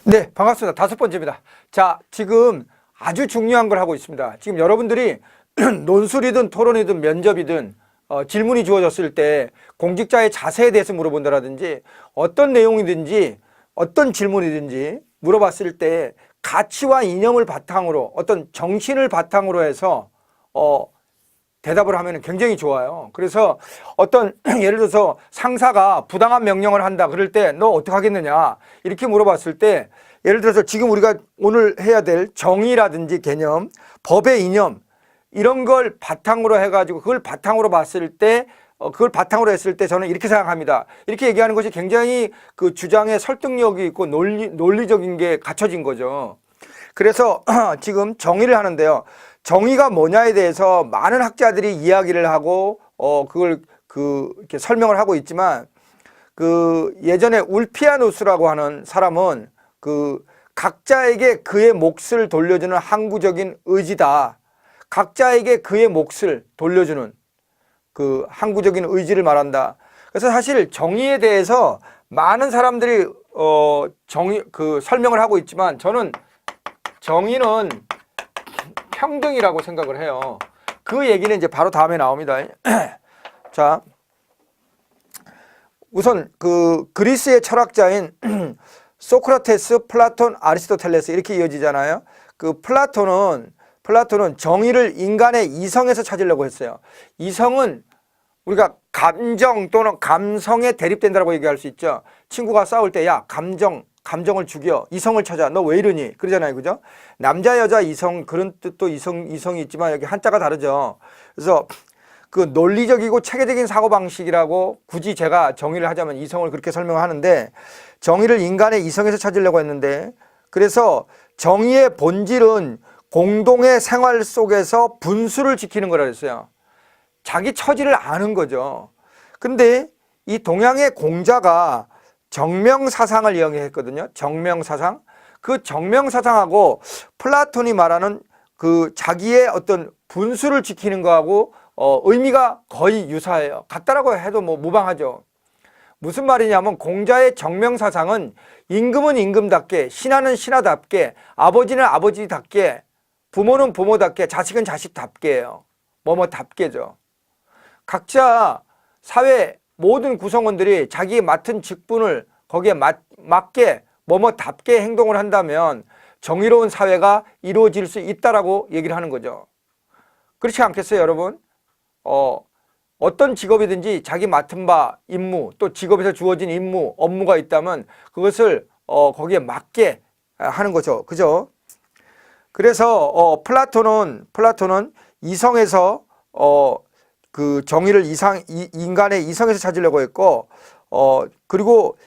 네, 반갑습니다. 다섯 번째입니다. 자, 지금 아주 중요한 걸 하고 있습니다. 지금 여러분들이 논술이든 토론이든 면접이든 질문이 주어졌을 때 공직자의 자세에 대해서 물어본다라든지 어떤 내용이든지 어떤 질문이든지 물어봤을 때 가치와 이념을 바탕으로 어떤 정신을 바탕으로 해서 대답을 하면 굉장히 좋아요. 그래서 어떤 예를 들어서 상사가 부당한 명령을 한다 그럴 때 너 어떻게 하겠느냐 이렇게 물어봤을 때 예를 들어서 지금 우리가 오늘 해야 될 정의라든지 개념, 법의 이념 이런 걸 바탕으로 해가지고 그걸 바탕으로 봤을 때 그걸 바탕으로 했을 때 저는 이렇게 생각합니다. 이렇게 얘기하는 것이 굉장히 그 주장에 설득력이 있고 논리적인 게 갖춰진 거죠. 그래서 지금 정의를 하는데요. 정의가 뭐냐에 대해서 많은 학자들이 이야기를 하고 그걸 이렇게 설명을 하고 있지만 그 예전에 울피아누스라고 하는 사람은 그 각자에게 그의 몫을 돌려주는 항구적인 의지다. 각자에게 그의 몫을 돌려주는 그 항구적인 의지를 말한다. 그래서 사실 정의에 대해서 많은 사람들이 정의 설명을 하고 있지만 저는 정의는 평등이라고 생각을 해요. 그 얘기는 이제 바로 다음에 나옵니다. 자, 우선 그 그리스의 철학자인 소크라테스, 플라톤, 아리스토텔레스 이렇게 이어지잖아요. 그 플라톤은 정의를 인간의 이성에서 찾으려고 했어요. 이성은 우리가 감정 또는 감성에 대립된다고 얘기할 수 있죠. 친구가 싸울 때 야 감정을 죽여 이성을 찾아 너 왜 이러니 그러잖아요. 그죠? 남자 여자 이성 그런 뜻도 이성이 있지만 여기 한자가 다르죠. 그래서 그 논리적이고 체계적인 사고방식이라고 굳이 제가 정의를 하자면 이성을 그렇게 설명하는데 정의를 인간의 이성에서 찾으려고 했는데 그래서 정의의 본질은 공동의 생활 속에서 분수를 지키는 거라 그랬어요. 자기 처지를 아는 거죠. 근데 이 동양의 공자가 정명사상을 이야기했거든요. 정명사상. 그 정명사상하고 플라톤이 말하는 그 자기의 어떤 분수를 지키는 거하고 의미가 거의 유사해요. 같다라고 해도 뭐 무방하죠. 무슨 말이냐면 공자의 정명사상은 임금은 임금답게, 신하는 신하답게, 아버지는 아버지답게, 부모는 부모답게, 자식은 자식답게예요. 뭐답게죠. 각자 사회 모든 구성원들이 자기 맡은 직분을 거기에 맞게 뭐답게 행동을 한다면 정의로운 사회가 이루어질 수 있다라고 얘기를 하는 거죠. 그렇지 않겠어요, 여러분? 어떤 직업이든지 자기 맡은 바 임무 또 직업에서 주어진 임무, 업무가 있다면 그것을 거기에 맞게 하는 거죠. 그죠? 그래서 플라톤은 이성에서 그 정의를 인간의 이성에서 찾으려고 했고 그리고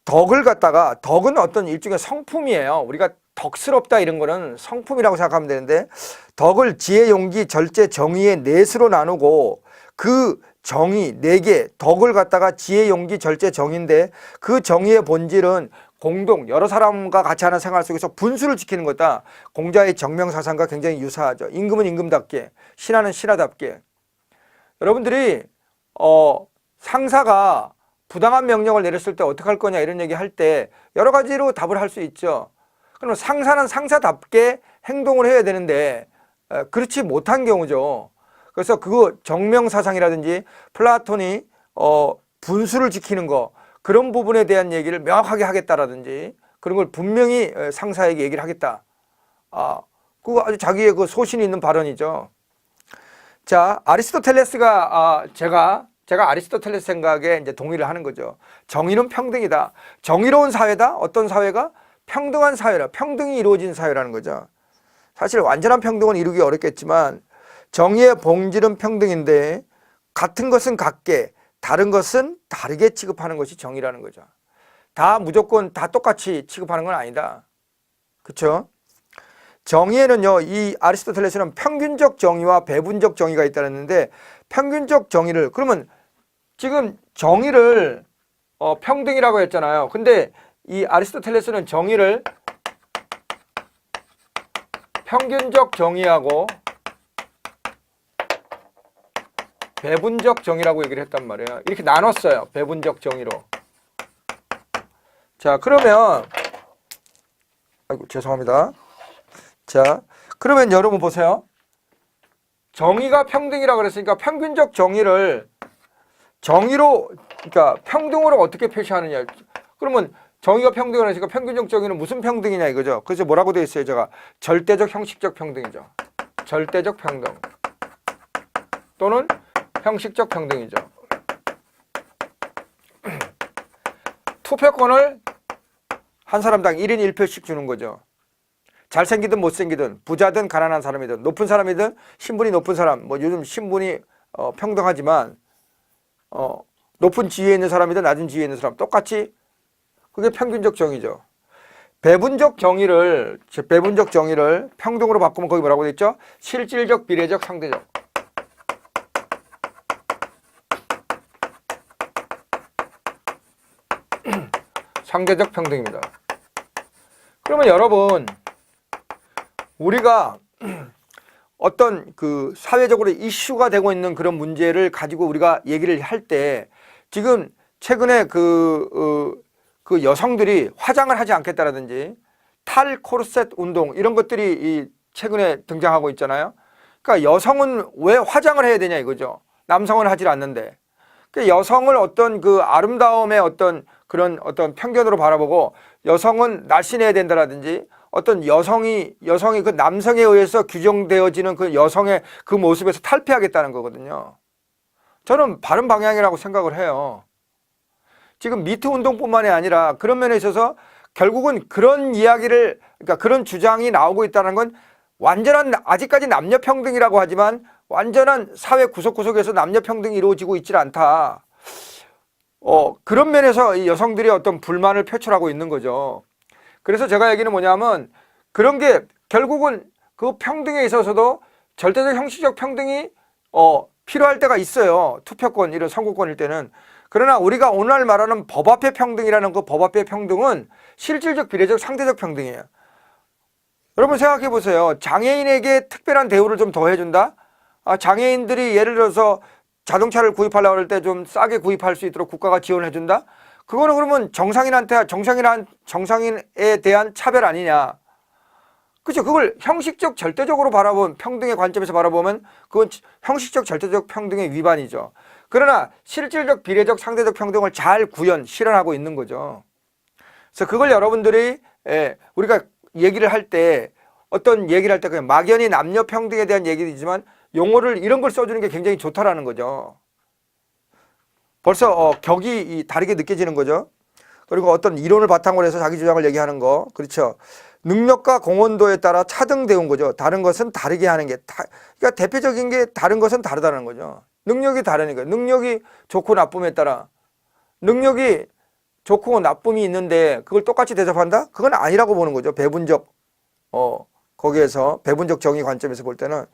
덕은 어떤 일종의 성품이에요. 우리가 덕스럽다 이런 거는 성품이라고 생각하면 되는데 덕을 지혜, 용기, 절제, 정의의 넷으로 나누고 그 정의, 4개, 덕을 갖다가 지혜, 용기, 절제, 정의인데 그 정의의 본질은 공동, 여러 사람과 같이 하는 생활 속에서 분수를 지키는 거다. 공자의 정명사상과 굉장히 유사하죠. 임금은 임금답게, 신하는 신하답게. 여러분들이 상사가 부당한 명령을 내렸을 때 어떻게 할 거냐 이런 얘기 할 때 여러 가지로 답을 할 수 있죠. 그럼 상사는 상사답게 행동을 해야 되는데 그렇지 못한 경우죠. 그래서 그거 정명사상이라든지 플라톤이 분수를 지키는 거 그런 부분에 대한 얘기를 명확하게 하겠다라든지 그런 걸 분명히 상사에게 얘기를 하겠다. 그거 아주 자기의 그 소신이 있는 발언이죠. 자, 아리스토텔레스가 제가 아리스토텔레스 생각에 이제 동의를 하는 거죠. 정의는 평등이다. 정의로운 사회다. 어떤 사회가? 평등한 사회라. 평등이 이루어진 사회라는 거죠. 사실 완전한 평등은 이루기 어렵겠지만 정의의 본질은 평등인데 같은 것은 같게 다른 것은 다르게 취급하는 것이 정의라는 거죠. 다 무조건 다 똑같이 취급하는 건 아니다. 그렇죠? 정의에는요, 이 아리스토텔레스는 평균적 정의와 배분적 정의가 있다는데 평균적 정의를 그러면 지금 정의를 평등이라고 했잖아요. 근데 이 아리스토텔레스는 정의를 평균적 정의하고 배분적 정의라고 얘기를 했단 말이에요. 이렇게 나눴어요. 배분적 정의로. 자, 그러면 아이고, 죄송합니다. 자, 그러면 여러분 보세요. 정의가 평등이라 그랬으니까 평균적 정의를 정의로, 그러니까 평등으로 어떻게 표시하느냐. 그러면 정의가 평등을 하니까 평균적 정의는 무슨 평등이냐 이거죠. 그래서 뭐라고 되어 있어요? 제가 절대적 형식적 평등이죠. 절대적 평등 또는 형식적 평등이죠. 투표권을 한 사람당 1인 1표씩 주는 거죠. 잘생기든 못생기든 부자든 가난한 사람이든 높은 사람이든 신분이 높은 사람, 뭐 요즘 신분이 평등하지만 높은 지위에 있는 사람이든 낮은 지위에 있는 사람 똑같이, 그게 평균적 정의죠. 배분적 정의를 평등으로 바꾸면 거기 뭐라고 돼 있죠? 실질적, 비례적, 상대적. 상대적 평등입니다. 그러면 여러분, 우리가 어떤 그 사회적으로 이슈가 되고 있는 그런 문제를 가지고 우리가 얘기를 할 때, 지금 최근에 그 여성들이 화장을 하지 않겠다라든지 탈 코르셋 운동 이런 것들이 최근에 등장하고 있잖아요. 그러니까 여성은 왜 화장을 해야 되냐 이거죠. 남성은 하질 않는데. 그러니까 여성을 어떤 그 아름다움의 어떤 그런 어떤 편견으로 바라보고 여성은 날씬해야 된다라든지 어떤 여성이 그 남성에 의해서 규정되어지는 그 여성의 그 모습에서 탈피하겠다는 거거든요. 저는 바른 방향이라고 생각을 해요. 지금 미투 운동뿐만이 아니라 그런 면에 있어서 결국은 그런 이야기를, 그러니까 그런 주장이 나오고 있다는 건 완전한, 아직까지 남녀 평등이라고 하지만 완전한 사회 구석구석에서 남녀 평등이 이루어지고 있질 않다. 그런 면에서 이 여성들이 어떤 불만을 표출하고 있는 거죠. 그래서 제가 얘기는 뭐냐면, 그런 게 결국은 그 평등에 있어서도 절대적 형식적 평등이 필요할 때가 있어요. 투표권, 이런 선거권일 때는. 그러나 우리가 오늘 말하는 법 앞의 평등이라는 그 법 앞의 평등은 실질적, 비례적, 상대적 평등이에요. 여러분 생각해 보세요. 장애인에게 특별한 대우를 좀 더 해준다? 장애인들이 예를 들어서 자동차를 구입하려고 할 때 좀 싸게 구입할 수 있도록 국가가 지원을 해준다? 그거는 그러면 정상인에 대한 차별 아니냐? 그렇죠. 그걸 형식적, 절대적으로 바라보면, 평등의 관점에서 바라보면 그건 형식적, 절대적 평등의 위반이죠. 그러나 실질적, 비례적, 상대적 평등을 잘 실현하고 있는 거죠. 그래서 그걸 여러분들이 우리가 얘기를 할 때, 어떤 얘기를 할 때 그냥 막연히 남녀 평등에 대한 얘기이지만 용어를 이런 걸 써주는 게 굉장히 좋다라는 거죠. 벌써 격이 다르게 느껴지는 거죠. 그리고 어떤 이론을 바탕으로 해서 자기 주장을 얘기하는 거, 그렇죠. 능력과 공헌도에 따라 차등되는 거죠. 다른 것은 다르게 하는 게, 그러니까 대표적인 게 다른 것은 다르다는 거죠. 능력이 다르니까. 능력이 좋고 나쁨에 따라, 능력이 좋고 나쁨이 있는데 그걸 똑같이 대접한다? 그건 아니라고 보는 거죠. 배분적, 거기에서 배분적 정의 관점에서 볼 때는.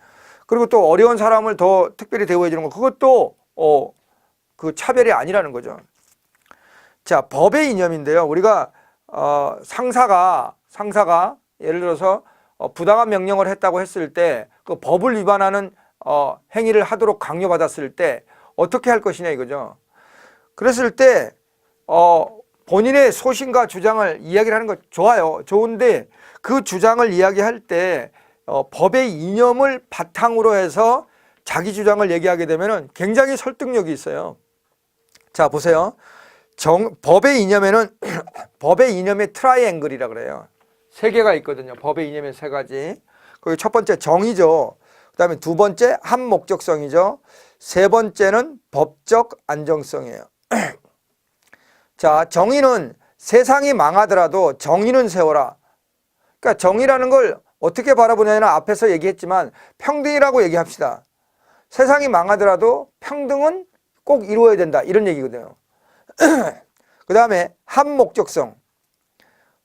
그리고 또 어려운 사람을 더 특별히 대우해 주는 거, 그것도 그 차별이 아니라는 거죠. 자, 법의 이념인데요. 우리가 상사가 예를 들어서 부당한 명령을 했다고 했을 때 그 법을 위반하는 행위를 하도록 강요받았을 때 어떻게 할 것이냐 이거죠. 그랬을 때 본인의 소신과 주장을 이야기를 하는 거 좋아요. 좋은데 그 주장을 이야기할 때 법의 이념을 바탕으로 해서 자기 주장을 얘기하게 되면 굉장히 설득력이 있어요. 자, 보세요. 법의 이념에는 법의 이념의 트라이앵글이라 그래요. 세 개가 있거든요. 법의 이념의 세 가지. 거기 첫 번째 정의죠. 그 다음에 두 번째 한목적성이죠. 세 번째는 법적 안정성이에요. 자, 정의는 세상이 망하더라도 정의는 세워라. 그러니까 정의라는 걸 어떻게 바라보냐는 앞에서 얘기했지만 평등이라고 얘기합시다. 세상이 망하더라도 평등은 꼭 이루어야 된다. 이런 얘기거든요. 그 다음에 한목적성.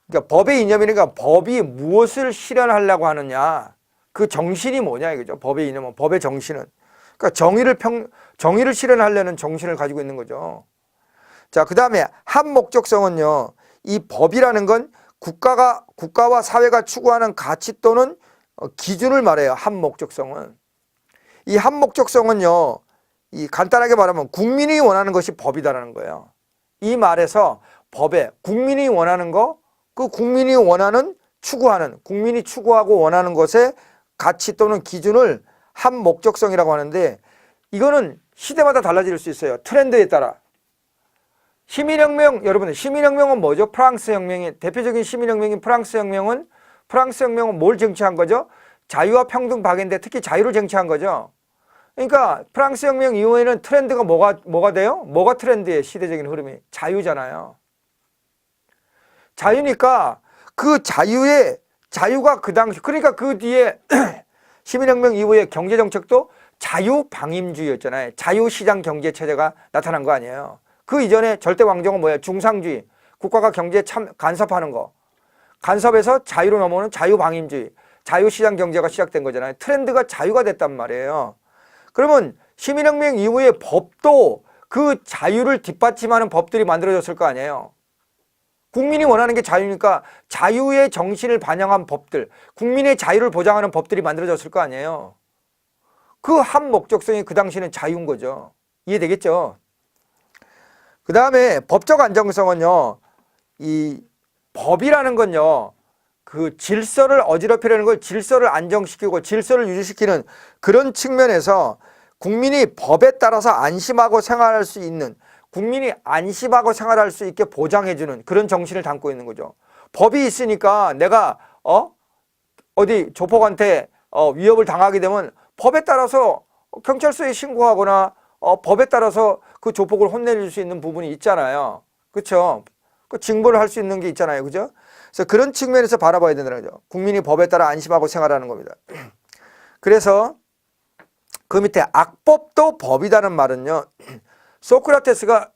그러니까 법의 이념이니까 법이 무엇을 실현하려고 하느냐. 그 정신이 뭐냐 이거죠. 법의 이념은, 법의 정신은. 그러니까 정의를 실현하려는 정신을 가지고 있는 거죠. 자, 그 다음에 한목적성은요. 이 법이라는 건 국가와 사회가 추구하는 가치 또는 기준을 말해요. 한목적성은. 이 한목적성은요. 이 간단하게 말하면 국민이 원하는 것이 법이다라는 거예요. 이 말에서 법에 국민이 원하는 거, 그 국민이 원하는 추구하는, 국민이 추구하고 원하는 것의 가치 또는 기준을 한 목적성이라고 하는데, 이거는 시대마다 달라질 수 있어요. 트렌드에 따라. 시민혁명, 여러분, 시민혁명은 뭐죠? 프랑스 혁명이, 대표적인 시민혁명인 프랑스 혁명은 뭘 쟁취한 거죠? 자유와 평등 박애인데 특히 자유를 쟁취한 거죠. 그러니까 프랑스 혁명 이후에는 트렌드가 뭐가 돼요? 뭐가 트렌드의 시대적인 흐름이? 자유잖아요. 자유니까 그 자유가 그 당시, 그러니까 그 뒤에 시민혁명 이후에 경제정책도 자유방임주의였잖아요. 자유시장 경제체제가 나타난 거 아니에요. 그 이전에 절대왕정은 뭐예요? 중상주의. 국가가 경제에 간섭하는 거. 간섭에서 자유로 넘어오는 자유방임주의. 자유시장 경제가 시작된 거잖아요. 트렌드가 자유가 됐단 말이에요. 그러면 시민혁명 이후에 법도 그 자유를 뒷받침하는 법들이 만들어졌을 거 아니에요. 국민이 원하는 게 자유니까 자유의 정신을 반영한 법들, 국민의 자유를 보장하는 법들이 만들어졌을 거 아니에요. 그 한 목적성이 그 당시에는 자유인 거죠. 이해되겠죠? 그 다음에 법적 안정성은요, 이 법이라는 건요, 그 질서를 어지럽히려는 걸 질서를 안정시키고 질서를 유지시키는 그런 측면에서 국민이 법에 따라서 안심하고 생활할 수 있는, 국민이 안심하고 생활할 수 있게 보장해주는 그런 정신을 담고 있는 거죠. 법이 있으니까 내가 어디 조폭한테 위협을 당하게 되면 법에 따라서 경찰서에 신고하거나 법에 따라서 그 조폭을 혼내줄 수 있는 부분이 있잖아요. 그렇죠? 그 징벌을 할 수 있는 게 있잖아요. 그죠? 그래서 그런 측면에서 바라봐야 된다는 거죠. 국민이 법에 따라 안심하고 생활하는 겁니다. 그래서 그 밑에 악법도 법이다는 말은요, 소크라테스가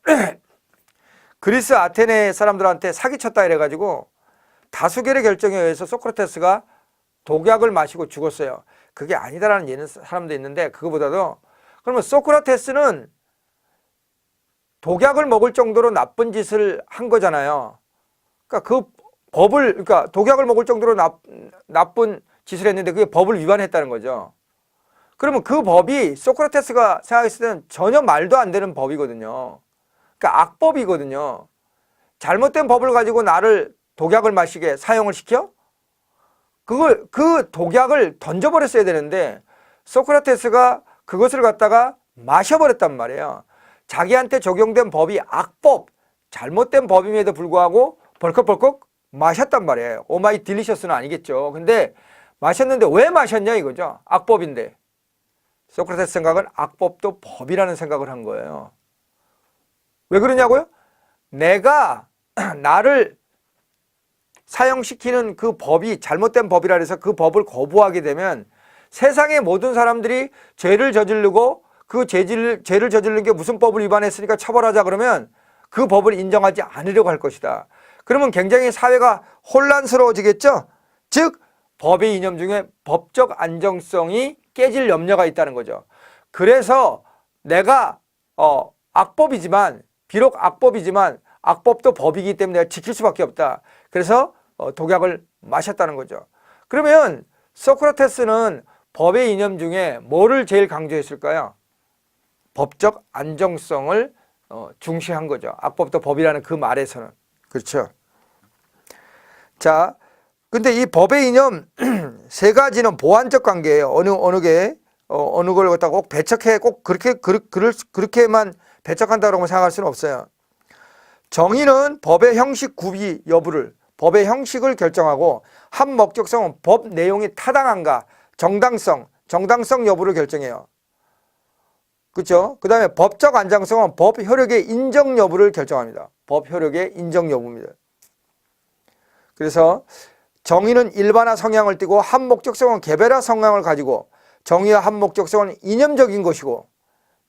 그리스 아테네 사람들한테 사기쳤다 이래가지고 다수결의 결정에 의해서 소크라테스가 독약을 마시고 죽었어요. 그게 아니다라는 예는 사람도 있는데, 그거보다도 그러면 소크라테스는 독약을 먹을 정도로 나쁜 짓을 한 거잖아요. 그러니까 그러니까 독약을 먹을 정도로 나쁜 짓을 했는데 그게 법을 위반했다는 거죠. 그러면 그 법이 소크라테스가 생각했을 때는 전혀 말도 안 되는 법이거든요. 그러니까 악법이거든요. 잘못된 법을 가지고 나를 독약을 마시게 사용을 시켜? 그 독약을 던져버렸어야 되는데 소크라테스가 그것을 갖다가 마셔버렸단 말이에요. 자기한테 적용된 법이 악법, 잘못된 법임에도 불구하고 벌컥벌컥 마셨단 말이에요. 오마이 딜리셔스는 아니겠죠. 근데 마셨는데 왜 마셨냐 이거죠. 악법인데. 소크라테스 생각은 악법도 법이라는 생각을 한 거예요. 왜 그러냐고요? 내가 나를 사용시키는 그 법이 잘못된 법이라 해서 그 법을 거부하게 되면 세상의 모든 사람들이 죄를 저지르고 그 죄를 저지르는 게 무슨 법을 위반했으니까 처벌하자 그러면 그 법을 인정하지 않으려고 할 것이다. 그러면 굉장히 사회가 혼란스러워지겠죠? 즉 법의 이념 중에 법적 안정성이 깨질 염려가 있다는 거죠. 그래서 내가 악법이지만, 비록 악법이지만 악법도 법이기 때문에 내가 지킬 수밖에 없다. 그래서 독약을 마셨다는 거죠. 그러면 소크라테스는 법의 이념 중에 뭐를 제일 강조했을까요? 법적 안정성을 중시한 거죠. 악법도 법이라는 그 말에서는. 그렇죠. 자, 근데 이 법의 이념 세 가지는 보완적 관계예요. 어느 걸 갖다가 꼭 배척해, 꼭 그렇게만 배척한다고 생각할 수는 없어요. 정의는 법의 형식 구비 여부를, 법의 형식을 결정하고, 한 목적성은 법 내용이 타당한가, 정당성 여부를 결정해요. 그렇죠? 그 다음에 법적 안정성은 법 효력의 인정 여부를 결정합니다. 법 효력의 인정 여부입니다. 그래서 정의는 일반화 성향을 띠고 한 목적성은 개별화 성향을 가지고, 정의와 한 목적성은 이념적인 것이고,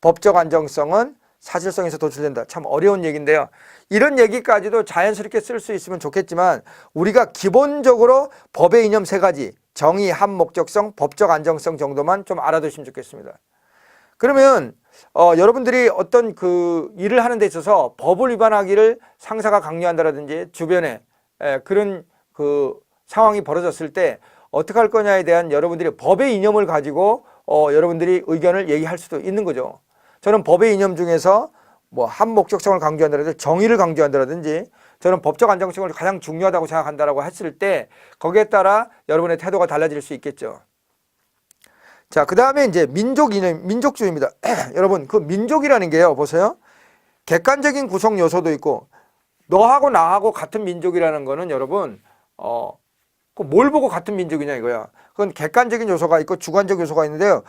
법적 안정성은 사실성에서 도출된다. 참 어려운 얘기인데요. 이런 얘기까지도 자연스럽게 쓸 수 있으면 좋겠지만 우리가 기본적으로 법의 이념 세 가지, 정의, 한 목적성, 법적 안정성 정도만 좀 알아두시면 좋겠습니다. 그러면 여러분들이 어떤 그 일을 하는 데 있어서 법을 위반하기를 상사가 강요한다라든지 주변에 그런 그 상황이 벌어졌을 때 어떻게 할 거냐에 대한 여러분들이 법의 이념을 가지고 여러분들이 의견을 얘기할 수도 있는 거죠. 저는 법의 이념 중에서 뭐 한 목적성을 강조한다든지 정의를 강조한다든지 저는 법적 안정성을 가장 중요하다고 생각한다라고 했을 때 거기에 따라 여러분의 태도가 달라질 수 있겠죠. 자, 그 다음에 이제 민족주의입니다. 여러분, 그 민족이라는 게요, 보세요. 객관적인 구성 요소도 있고, 너하고 나하고 같은 민족이라는 거는 여러분, 뭘 보고 같은 민족이냐 이거야. 그건 객관적인 요소가 있고 주관적 요소가 있는데요.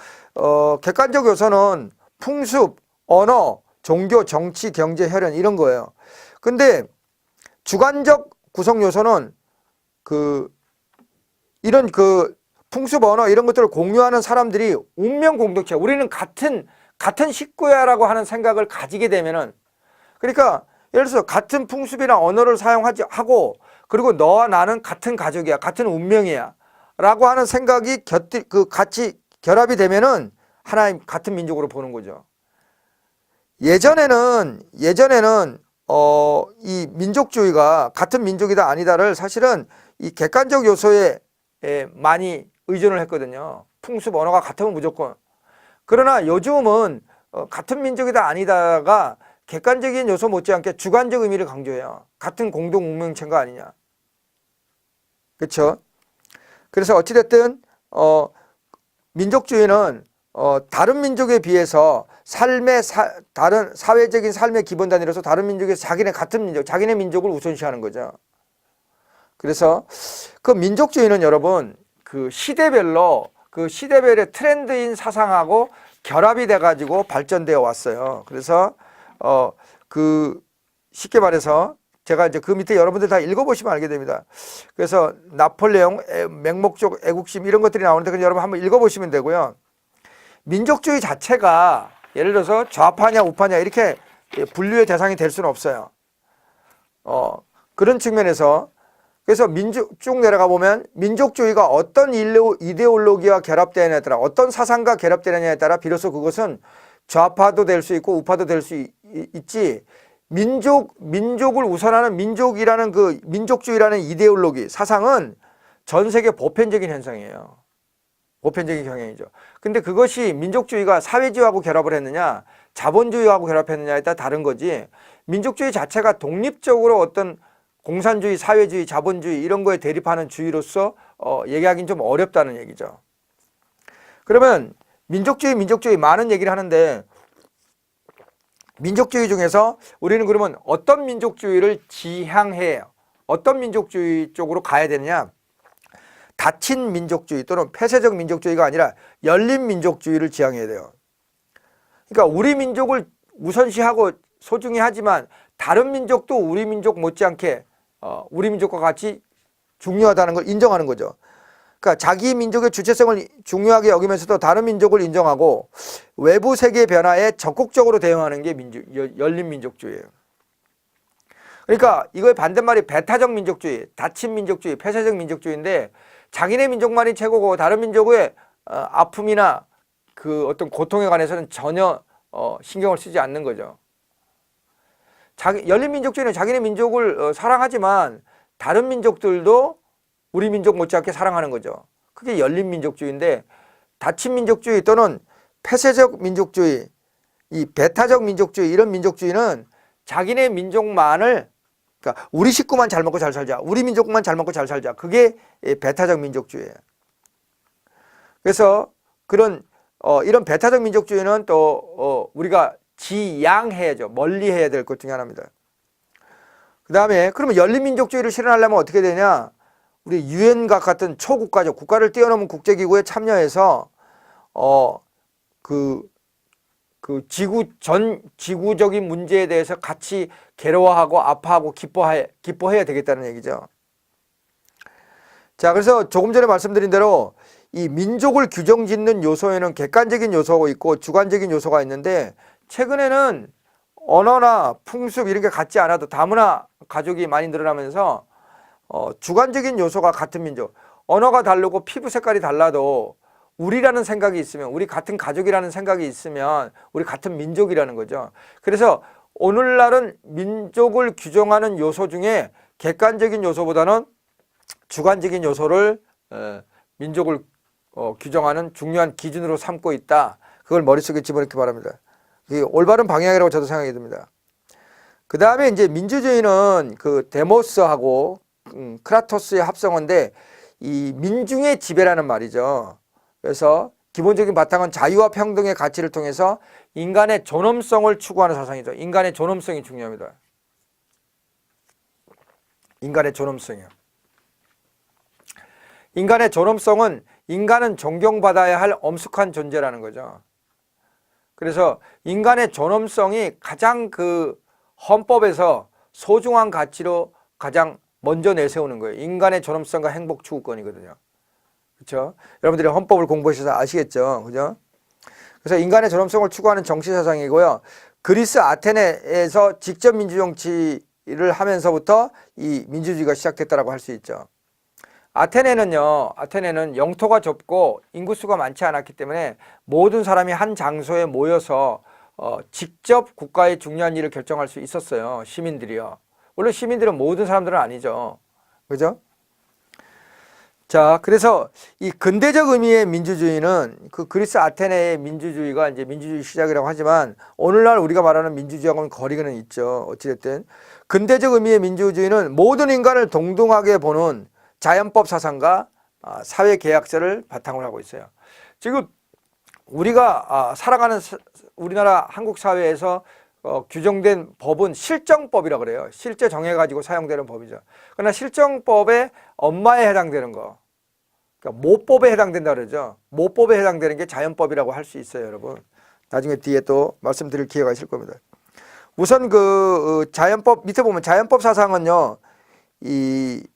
객관적 요소는 풍습, 언어, 종교, 정치, 경제, 혈연 이런 거예요. 근데 주관적 구성 요소는 이런 풍습, 언어 이런 것들을 공유하는 사람들이 운명 공동체, 우리는 같은 식구야라고 하는 생각을 가지게 되면은, 그러니까 예를 들어서 같은 풍습이나 언어를 사용하고 그리고 너와 나는 같은 가족이야, 같은 운명이야 라고 하는 생각이 같이 결합이 되면은 하나의 같은 민족으로 보는 거죠. 예전에는 이 민족주의가 같은 민족이다 아니다를 사실은 이 객관적 요소에 많이 의존을 했거든요. 풍습, 언어가 같으면 무조건. 그러나 요즘은 같은 민족이다 아니다가 객관적인 요소 못지않게 주관적 의미를 강조해요. 같은 공동 운명체가 아니냐. 그렇죠? 그래서 어찌됐든 민족주의는 다른 민족에 비해서 다른 사회적인 삶의 기본 단위로서 다른 민족에서 자기네 민족을 우선시하는 거죠. 그래서 그 민족주의는 여러분 그 시대별의 트렌드인 사상하고 결합이 돼가지고 발전되어 왔어요. 그래서 쉽게 말해서 제가 이제 그 밑에 여러분들 다 읽어보시면 알게 됩니다. 그래서 나폴레옹, 맹목적 애국심 이런 것들이 나오는데 그냥 여러분 한번 읽어보시면 되고요. 민족주의 자체가 예를 들어서 좌파냐 우파냐 이렇게 분류의 대상이 될 수는 없어요. 그런 측면에서 그래서 쭉 내려가 보면 민족주의가 어떤 이데올로기와 결합되느냐에 따라 어떤 사상과 결합되느냐에 따라 비로소 그것은 좌파도 될 수 있고 우파도 될 수 있지, 민족을 우선하는 민족이라는 그 민족주의라는 이데올로기 사상은 전 세계 보편적인 현상이에요. 보편적인 경향이죠. 근데 그것이 민족주의가 사회주의하고 결합을 했느냐 자본주의하고 결합했느냐에 따라 다른 거지, 민족주의 자체가 독립적으로 어떤 공산주의, 사회주의, 자본주의 이런 거에 대립하는 주의로서 얘기하기는 좀 어렵다는 얘기죠. 그러면 민족주의 많은 얘기를 하는데 민족주의 중에서 우리는 그러면 어떤 민족주의를 지향해요? 어떤 민족주의 쪽으로 가야 되느냐? 닫힌 민족주의 또는 폐쇄적 민족주의가 아니라 열린 민족주의를 지향해야 돼요. 그러니까 우리 민족을 우선시하고 소중히 하지만 다른 민족도 우리 민족 못지않게 우리 민족과 같이 중요하다는 걸 인정하는 거죠. 그러니까 자기 민족의 주체성을 중요하게 여기면서도 다른 민족을 인정하고 외부 세계 변화에 적극적으로 대응하는 게 열린 민족주의예요. 그러니까 이거의 반대말이 배타적 민족주의, 닫힌 민족주의, 폐쇄적 민족주의인데 자기네 민족만이 최고고 다른 민족의 아픔이나 그 어떤 고통에 관해서는 전혀 신경을 쓰지 않는 거죠. 열린 민족주의는 자기네 민족을 사랑하지만 다른 민족들도 우리 민족 못지않게 사랑하는 거죠. 그게 열린 민족주의인데 닫힌 민족주의 또는 폐쇄적 민족주의, 이 배타적 민족주의 이런 민족주의는 자기네 민족만을, 그러니까 우리 식구만 잘 먹고 잘 살자, 우리 민족만 잘 먹고 잘 살자, 그게 배타적 민족주의예요. 그래서 이런 배타적 민족주의는 또 우리가 지양해야죠. 멀리해야 될 것 중에 하나입니다. 그 다음에 그러면 열린 민족주의를 실현하려면 어떻게 되냐? 우리 유엔과 같은 초국가적 국가를 뛰어넘은 국제기구에 참여해서 지구적인 문제에 대해서 같이 괴로워하고 아파하고 기뻐해야 되겠다는 얘기죠. 자, 그래서 조금 전에 말씀드린 대로 이 민족을 규정짓는 요소에는 객관적인 요소가 있고 주관적인 요소가 있는데 최근에는 언어나 풍습 이런 게 같지 않아도 다문화 가족이 많이 늘어나면서 주관적인 요소가 같은 민족, 언어가 다르고 피부 색깔이 달라도 우리라는 생각이 있으면, 우리 같은 가족이라는 생각이 있으면 우리 같은 민족이라는 거죠. 그래서 오늘날은 민족을 규정하는 요소 중에 객관적인 요소보다는 주관적인 요소를 민족을 규정하는 중요한 기준으로 삼고 있다. 그걸 머릿속에 집어넣기 바랍니다. 이게 올바른 방향이라고 저도 생각이 듭니다. 그 다음에 이제 민주주의는 그 데모스하고 크라토스의 합성어인데 이 민중의 지배라는 말이죠. 그래서 기본적인 바탕은 자유와 평등의 가치를 통해서 인간의 존엄성을 추구하는 사상이죠. 인간의 존엄성이 중요합니다. 인간의 존엄성이요. 인간의 존엄성은 인간은 존경받아야 할 엄숙한 존재라는 거죠. 그래서 인간의 존엄성이 가장 그 헌법에서 소중한 가치로 가장 먼저 내세우는 거예요. 인간의 존엄성과 행복 추구권이거든요. 그렇죠? 여러분들이 헌법을 공부하셔서 아시겠죠? 그죠? 그래서 인간의 존엄성을 추구하는 정치 사상이고요. 그리스 아테네에서 직접 민주 정치를 하면서부터 이 민주주의가 시작됐다라고 할 수 있죠. 아테네는 영토가 좁고 인구수가 많지 않았기 때문에 모든 사람이 한 장소에 모여서 직접 국가의 중요한 일을 결정할 수 있었어요. 시민들이요. 물론 시민들은 모든 사람들은 아니죠. 그죠? 자, 그래서 이 근대적 의미의 민주주의는 그 그리스 아테네의 민주주의가 이제 민주주의 시작이라고 하지만 오늘날 우리가 말하는 민주주의하고는 거리가 있죠. 어찌됐든. 근대적 의미의 민주주의는 모든 인간을 동등하게 보는 자연법 사상과 사회계약서를 바탕으로 하고 있어요. 지금 우리가 살아가는 우리나라 한국 사회에서 규정된 법은 실정법이라고 그래요. 실제 정해가지고 사용되는 법이죠. 그러나 실정법에 엄마에 해당되는 거, 그러니까 모법에 해당된다 그러죠. 모법에 해당되는 게 자연법이라고 할 수 있어요, 여러분. 나중에 뒤에 또 말씀드릴 기회가 있을 겁니다. 우선 그 자연법 밑에 보면 자연법 사상은요, 이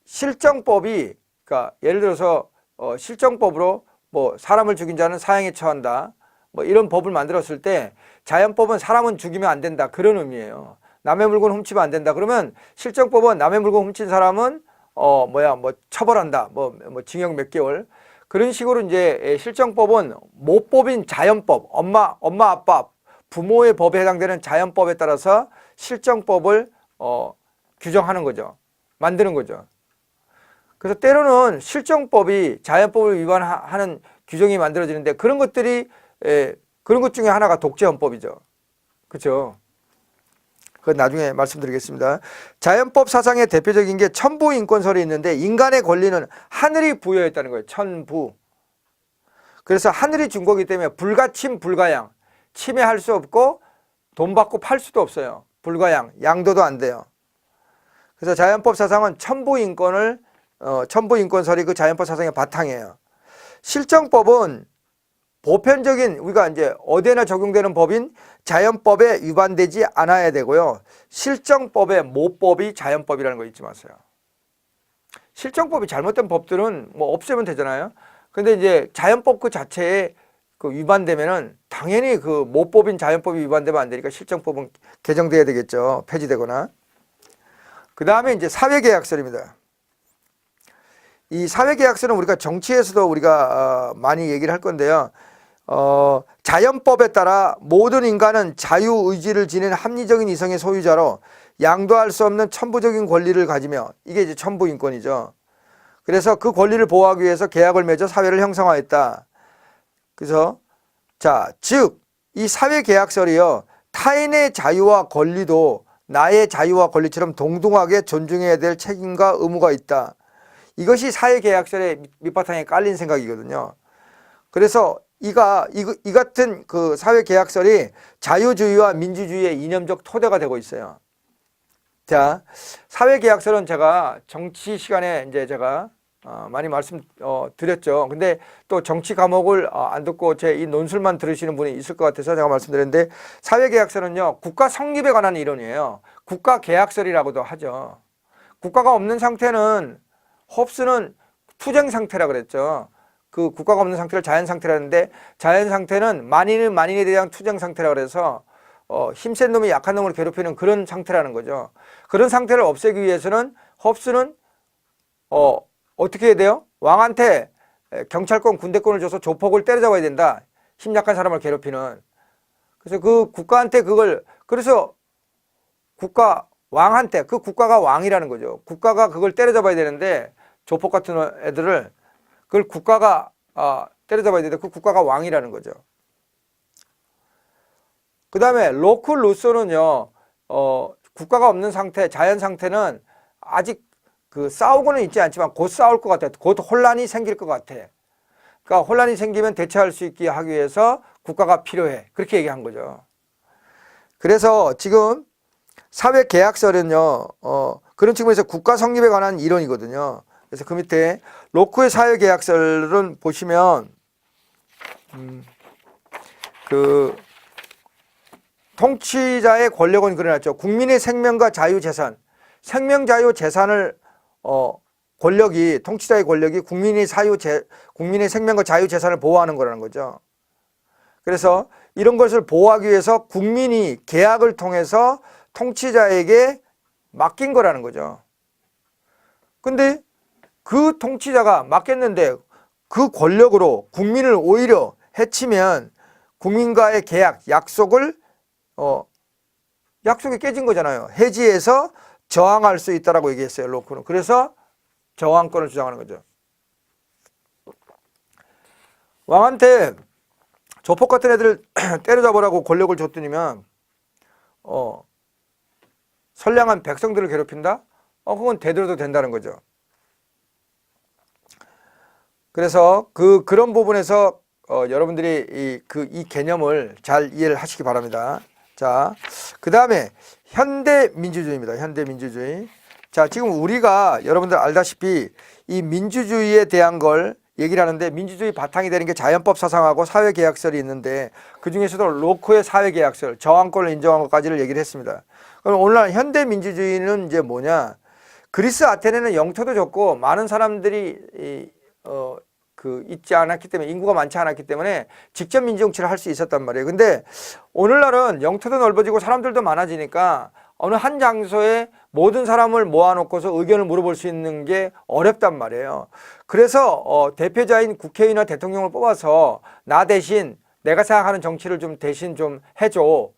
실정법이, 그러니까 예를 들어서 실정법으로 뭐 사람을 죽인 자는 사형에 처한다, 뭐 이런 법을 만들었을 때 자연법은 사람은 죽이면 안 된다, 그런 의미예요. 남의 물건 훔치면 안 된다. 그러면 실정법은 남의 물건 훔친 사람은 뭐 처벌한다, 뭐 징역 몇 개월, 그런 식으로 이제 실정법은 모법인 자연법, 엄마 아빠 부모의 법에 해당되는 자연법에 따라서 실정법을 규정하는 거죠. 만드는 거죠. 그래서 때로는 실정법이 자연법을 위반하는 규정이 만들어지는데 그런 것 중에 하나가 독재헌법이죠. 그렇죠? 그건 나중에 말씀드리겠습니다. 자연법 사상의 대표적인 게 천부인권설이 있는데 인간의 권리는 하늘이 부여했다는 거예요. 천부. 그래서 하늘이 준 거기 때문에 불가침 불가양, 침해할 수 없고 돈 받고 팔 수도 없어요. 불가양, 양도도 안 돼요. 그래서 자연법 사상은 천부인권설이 그 자연법 사상의 바탕이에요. 실정법은 보편적인 우리가 이제 어디에나 적용되는 법인 자연법에 위반되지 않아야 되고요. 실정법의 모법이 자연법이라는 거 잊지 마세요. 실정법이 잘못된 법들은 뭐 없애면 되잖아요. 근데 이제 자연법 그 자체에 그 위반되면은 당연히 그 모법인 자연법이 위반되면 안 되니까 실정법은 개정돼야 되겠죠. 폐지되거나. 그 다음에 이제 사회계약설입니다. 이 사회계약서는 우리가 정치에서도 우리가 많이 얘기를 할 건데요. 자연법에 따라 모든 인간은 자유의지를 지닌 합리적인 이성의 소유자로 양도할 수 없는 천부적인 권리를 가지며, 이게 이제 천부인권이죠. 그래서 그 권리를 보호하기 위해서 계약을 맺어 사회를 형성하였다. 그래서 즉 이 사회계약설이요, 타인의 자유와 권리도 나의 자유와 권리처럼 동등하게 존중해야 될 책임과 의무가 있다. 이것이 사회계약설의 밑바탕에 깔린 생각이거든요. 그래서 이 같은 그 사회계약설이 자유주의와 민주주의의 이념적 토대가 되고 있어요. 자, 사회계약설은 제가 정치 시간에 이제 제가 많이 말씀드렸죠. 근데 또 정치 과목을 안 듣고 제 이 논술만 들으시는 분이 있을 것 같아서 제가 말씀드렸는데, 사회계약설은요, 국가 성립에 관한 이론이에요. 국가계약설이라고도 하죠. 국가가 없는 상태는 홉스는 투쟁 상태라 그랬죠. 그 국가가 없는 상태를 자연 상태라는데, 자연 상태는 만인은 만인에 대한 투쟁 상태라 그래서 힘센 놈이 약한 놈을 괴롭히는 그런 상태라는 거죠. 그런 상태를 없애기 위해서는 홉스는 어떻게 해야 돼요? 왕한테 경찰권, 군대권을 줘서 조폭을 때려잡아야 된다. 힘 약한 사람을 괴롭히는. 그래서 그 국가한테 그래서 왕한테, 그 국가가 왕이라는 거죠. 국가가 그걸 때려잡아야 되는데, 조폭 같은 애들을, 그걸 국가가 때려잡아야 되는데 그 국가가 왕이라는 거죠. 그 다음에 로크 루소는요, 국가가 없는 상태, 자연 상태는 아직 그 싸우고는 있지 않지만 곧 싸울 것 같아. 곧 혼란이 생길 것 같아. 그러니까 혼란이 생기면 대처할 수 있게 하기 위해서 국가가 필요해. 그렇게 얘기한 거죠. 그래서 지금 사회계약설은요, 그런 측면에서 국가 성립에 관한 이론이거든요. 그래서 그 밑에 로크의 사회계약설은 보시면, 그 통치자의 권력은 그려놨죠. 국민의 생명과 자유재산, 생명, 자유, 재산을 권력이, 통치자의 권력이 국민의 생명과 자유, 재산을 보호하는 거라는 거죠. 그래서 이런 것을 보호하기 위해서 국민이 계약을 통해서 통치자에게 맡긴 거라는 거죠. 근데 그 통치자가 맡겼는데 그 권력으로 국민을 오히려 해치면 국민과의 계약, 약속이 깨진 거잖아요. 해지해서 저항할 수 있다라고 얘기했어요, 로크는. 그래서 저항권을 주장하는 거죠. 왕한테 조폭 같은 애들을 때려잡으라고 권력을 줬더니면 선량한 백성들을 괴롭힌다? 그건 대들어도 된다는 거죠. 그래서 그런 부분에서 여러분들이 이 개념을 잘 이해를 하시기 바랍니다. 자, 그 다음에 현대민주주의입니다. 현대민주주의. 자, 지금 우리가 여러분들 알다시피 이 민주주의에 대한 걸 얘기를 하는데, 민주주의 바탕이 되는 게 자연법 사상하고 사회계약설이 있는데, 그 중에서도 로크의 사회계약설, 저항권을 인정한 것까지를 얘기를 했습니다. 그럼 오늘날 현대민주주의는 이제 뭐냐? 그리스 아테네는 영토도 좁고 많은 사람들이 있지 않았기 때문에, 인구가 많지 않았기 때문에 직접 민주정치를 할 수 있었단 말이에요. 근데 오늘날은 영토도 넓어지고 사람들도 많아지니까 어느 한 장소에 모든 사람을 모아놓고서 의견을 물어볼 수 있는 게 어렵단 말이에요. 그래서 대표자인 국회의원이나 대통령을 뽑아서 나 대신 내가 생각하는 정치를 좀 대신 좀 해줘.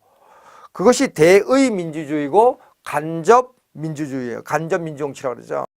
그것이 대의 민주주의고 간접 민주주의예요. 간접 민주정치라고 그러죠.